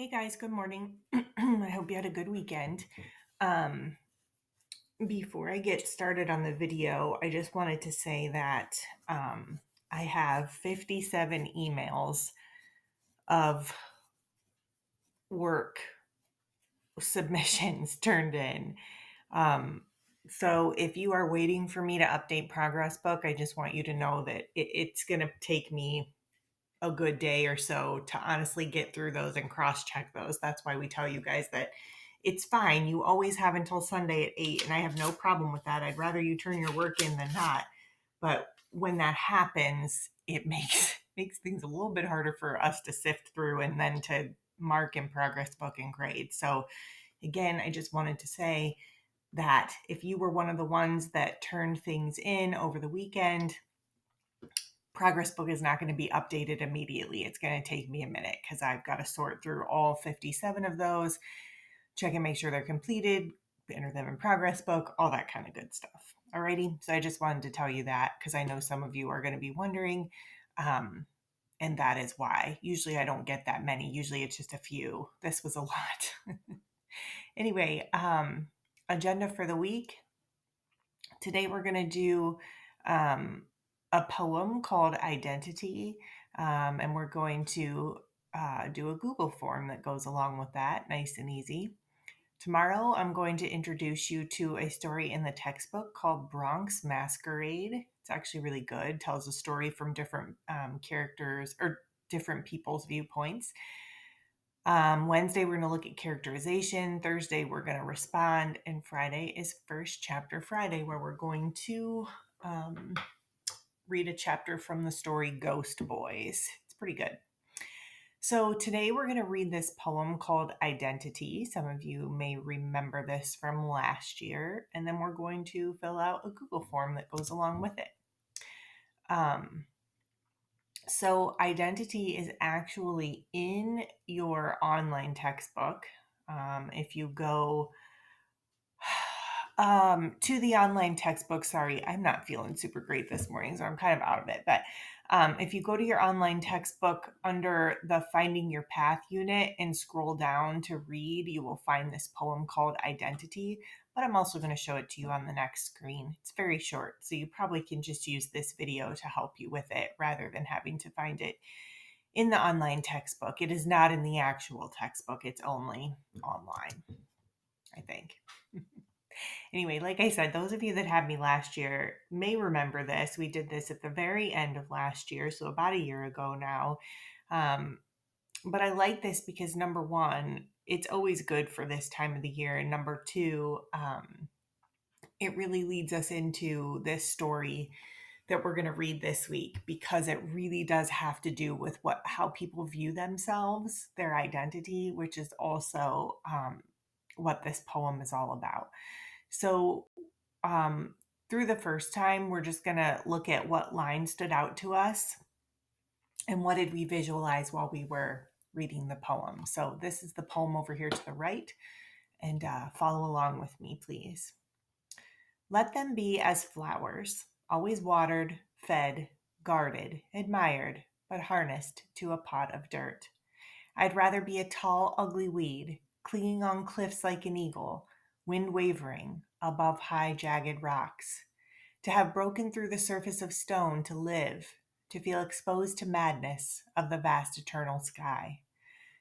Hey guys, good morning. I hope you had a good weekend. Um, Before I get started on the video, I just wanted to say that I have 57 emails of work submissions turned in. Um, so if you are waiting for me to update Progress Book, I just want you to know that it's going to take me a good day or so to honestly get through those and cross check those. That's why we tell you guys that it's fine. You always have until Sunday at 8, and I have no problem with that. I'd rather you turn your work in than not. But when that happens, it makes things a little bit harder for us to sift through and then to mark in Progress Book and grade. So again, I just wanted to say that if you were one of the ones that turned things in over the weekend, Progress Book is not going to be updated immediately. It's going to take me a minute because I've got to sort through all 57 of those, check and make sure they're completed, enter them in Progress Book, all that kind of good stuff. Alrighty, so I just wanted to tell you that because I know some of you are going to be wondering, and that is why. Usually I don't get that many. Usually it's just a few. This was a lot. Anyway, agenda for the week. Today we're going to do a poem called Identity, and we're going to do a Google form that goes along with that, nice and easy. Tomorrow I'm going to introduce you to a story in the textbook called Bronx Masquerade. It's actually really good. It tells a story from different characters or different people's viewpoints. Wednesday, we're going to look at characterization. Thursday, we're going to respond. And Friday is First Chapter Friday, where we're going to read a chapter from the story Ghost Boys. It's pretty good. So today we're going to read this poem called Identity. Some of you may remember this from last year. And then we're going to fill out a Google form that goes along with it. So identity is actually in your online textbook. If you go to the online textbook, sorry, I'm not feeling super great this morning, so I'm kind of out of it. But if you go to your online textbook under the Finding Your Path unit and scroll down to read, you will find this poem called Identity. But I'm also going to show it to you on the next screen. It's very short, so you probably can just use this video to help you with it rather than having to find it in the online textbook. It is not in the actual textbook, it's only online, I think. Anyway, like I said, those of you that had me last year may remember this. We did this at the very end of last year, so about a year ago now. But I like this because number one, it's always good for this time of the year. And number two, it really leads us into this story that we're going to read this week because it really does have to do with how people view themselves, their identity, which is also what this poem is all about. So through the first time, we're just going to look at what line stood out to us and what did we visualize while we were reading the poem. So this is the poem over here to the right, and follow along with me, please. Let them be as flowers, always watered, fed, guarded, admired, but harnessed to a pot of dirt. I'd rather be a tall, ugly weed, clinging on cliffs like an eagle, wind wavering above high, jagged rocks. To have broken through the surface of stone to live, to feel exposed to madness of the vast eternal sky.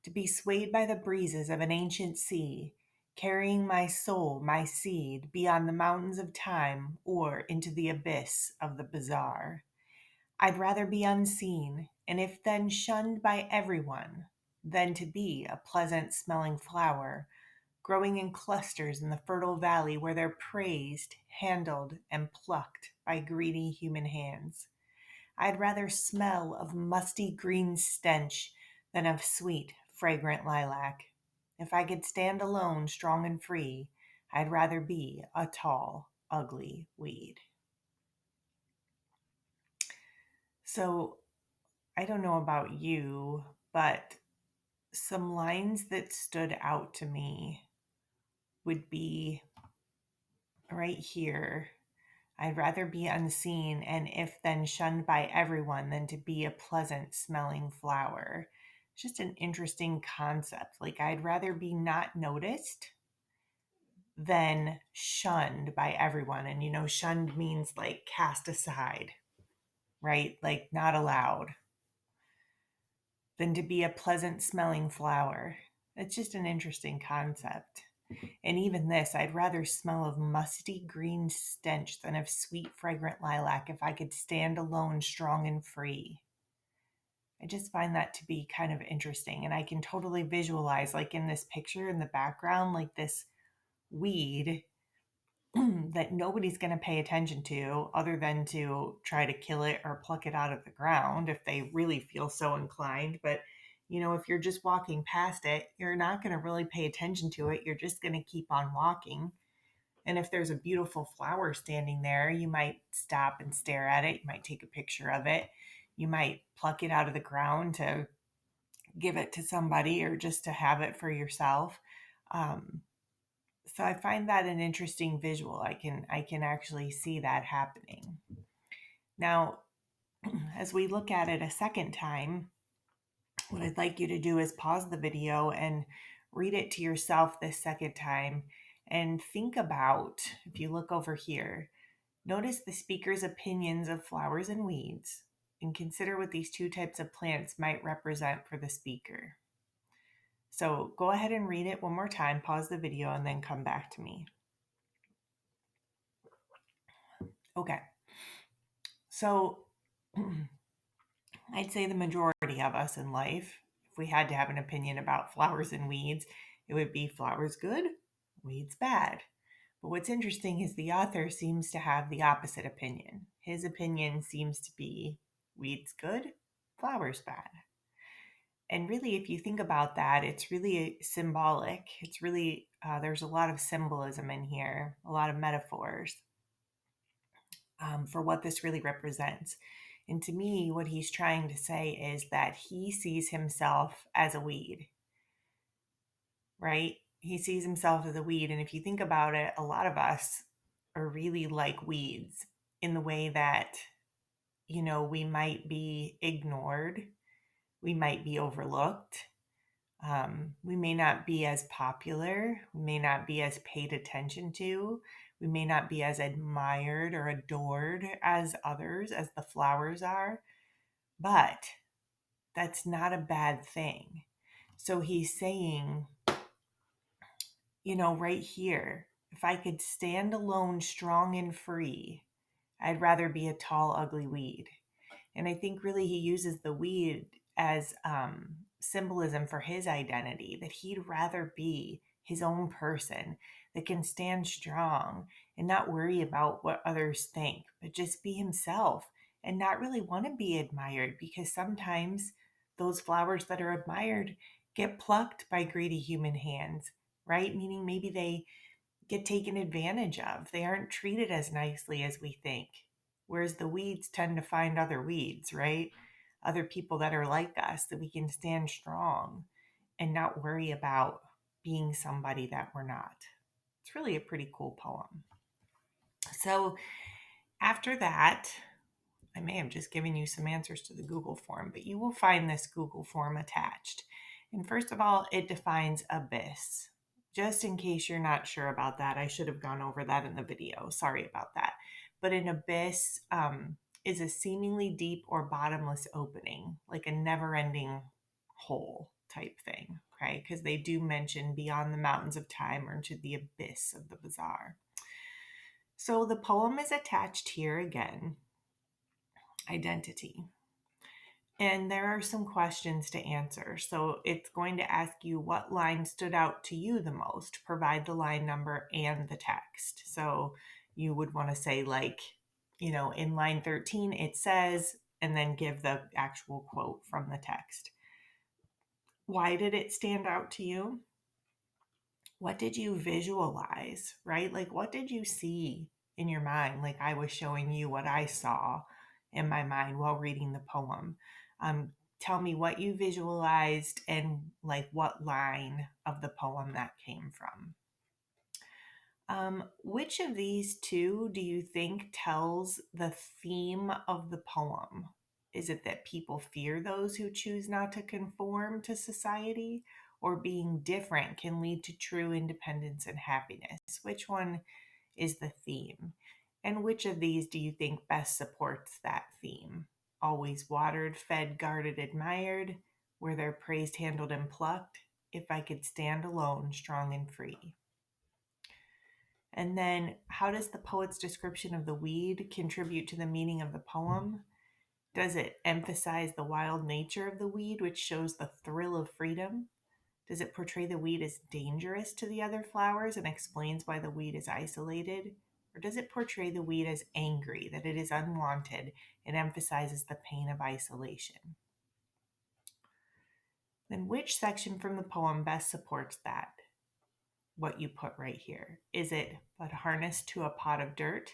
To be swayed by the breezes of an ancient sea, carrying my soul, my seed, beyond the mountains of time or into the abyss of the bizarre. I'd rather be unseen, and if then shunned by everyone, than to be a pleasant smelling flower, growing in clusters in the fertile valley where they're praised, handled, and plucked by greedy human hands. I'd rather smell of musty green stench than of sweet, fragrant lilac. If I could stand alone, strong and free, I'd rather be a tall, ugly weed. So, I don't know about you, but some lines that stood out to me would be right here. I'd rather be unseen and if then shunned by everyone than to be a pleasant smelling flower. It's just an interesting concept. Like, I'd rather be not noticed than shunned by everyone. And, shunned means like cast aside, right? Like not allowed, than to be a pleasant smelling flower. It's just an interesting concept. And even this, I'd rather smell of musty green stench than of sweet, fragrant lilac if I could stand alone, strong and free. I just find that to be kind of interesting. And I can totally visualize, like in this picture in the background, like this weed that nobody's going to pay attention to other than to try to kill it or pluck it out of the ground if they really feel so inclined. But, if you're just walking past it, you're not going to really pay attention to it. You're just going to keep on walking. And if there's a beautiful flower standing there, you might stop and stare at it. You might take a picture of it. You might pluck it out of the ground to give it to somebody or just to have it for yourself. Um, so I find that an interesting visual. I can actually see that happening. Now, as we look at it a second time, what I'd like you to do is pause the video and read it to yourself this second time and think about, if you look over here, notice the speaker's opinions of flowers and weeds and consider what these two types of plants might represent for the speaker. So go ahead and read it one more time, pause the video, and then come back to me. Okay. So I'd say the majority of us in life, if we had to have an opinion about flowers and weeds, it would be flowers good, weeds bad. But what's interesting is the author seems to have the opposite opinion. His opinion seems to be weeds good, flowers bad. And really, if you think about that, it's really symbolic. It's really, there's a lot of symbolism in here, a lot of metaphors for what this really represents. And to me, what he's trying to say is that he sees himself as a weed, right? He sees himself as a weed. And if you think about it, a lot of us are really like weeds in the way that, we might be ignored, we might be overlooked. We may not be as popular, we may not be as paid attention to, we may not be as admired or adored as others, as the flowers are, but that's not a bad thing. So he's saying, right here, if I could stand alone, strong and free, I'd rather be a tall, ugly weed. And I think really he uses the weed as symbolism for his identity, that he'd rather be his own person that can stand strong and not worry about what others think, but just be himself and not really want to be admired, because sometimes those flowers that are admired get plucked by greedy human hands, right? Meaning maybe they get taken advantage of. They aren't treated as nicely as we think. Whereas the weeds tend to find other weeds, right? Other people that are like us, that we can stand strong and not worry about being somebody that we're not. It's really a pretty cool poem. So after that, I may have just given you some answers to the Google form, but you will find this Google form attached. And first of all, it defines abyss. Just in case you're not sure about that, I should have gone over that in the video. Sorry about that. But an abyss is a seemingly deep or bottomless opening, like a never-ending hole type thing, okay? Because they do mention beyond the mountains of time or into the abyss of the bizarre. So the poem is attached here again, identity. And there are some questions to answer. So it's going to ask you what line stood out to you the most, provide the line number and the text. So you would want to say, like, in line 13, it says, and then give the actual quote from the text. Why did it stand out to you? What did you visualize, right? Like, what did you see in your mind? Like, I was showing you what I saw in my mind while reading the poem. Tell me what you visualized and like what line of the poem that came from. Which of these two do you think tells the theme of the poem? Is it that people fear those who choose not to conform to society? Or being different can lead to true independence and happiness? Which one is the theme? And which of these do you think best supports that theme? Always watered, fed, guarded, admired, where they're praised, handled, and plucked. If I could stand alone, strong and free. And then, how does the poet's description of the weed contribute to the meaning of the poem? Does it emphasize the wild nature of the weed, which shows the thrill of freedom? Does it portray the weed as dangerous to the other flowers and explains why the weed is isolated? Or does it portray the weed as angry, that it is unwanted, and emphasizes the pain of isolation? Then, which section from the poem best supports that? What you put right here. Is it but harnessed to a pot of dirt,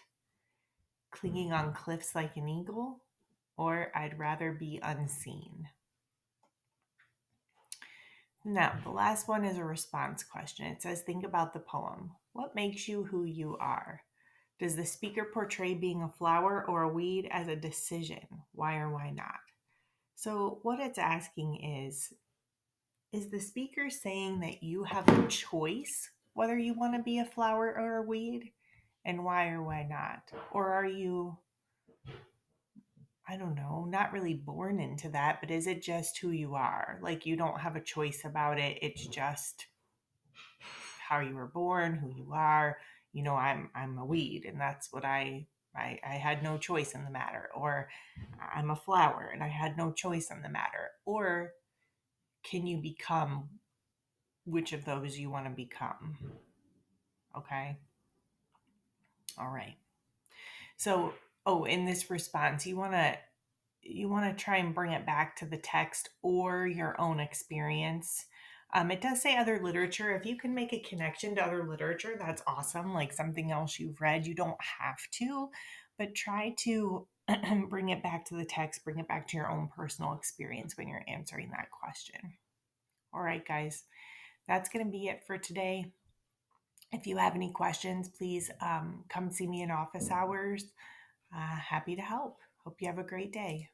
clinging on cliffs like an eagle, or I'd rather be unseen? Now, the last one is a response question. It says, think about the poem. What makes you who you are? Does the speaker portray being a flower or a weed as a decision? Why or why not? So, what it's asking is the speaker saying that you have a choice whether you want to be a flower or a weed? And why or why not? Or are you, I don't know, not really born into that, but is it just who you are? Like you don't have a choice about it. It's just how you were born, who you are. You know, I'm a weed, and that's what I had no choice in the matter. Or I'm a flower, and I had no choice in the matter. Or can you become which of those you want to become? Okay. All right. So, oh, in this response, you want to try and bring it back to the text or your own experience. It does say other literature. If you can make a connection to other literature, that's awesome. Like something else you've read, you don't have to, but try to bring it back to the text, bring it back to your own personal experience when you're answering that question. All right, guys, that's going to be it for today. If you have any questions, please come see me in office hours. Happy to help. Hope you have a great day.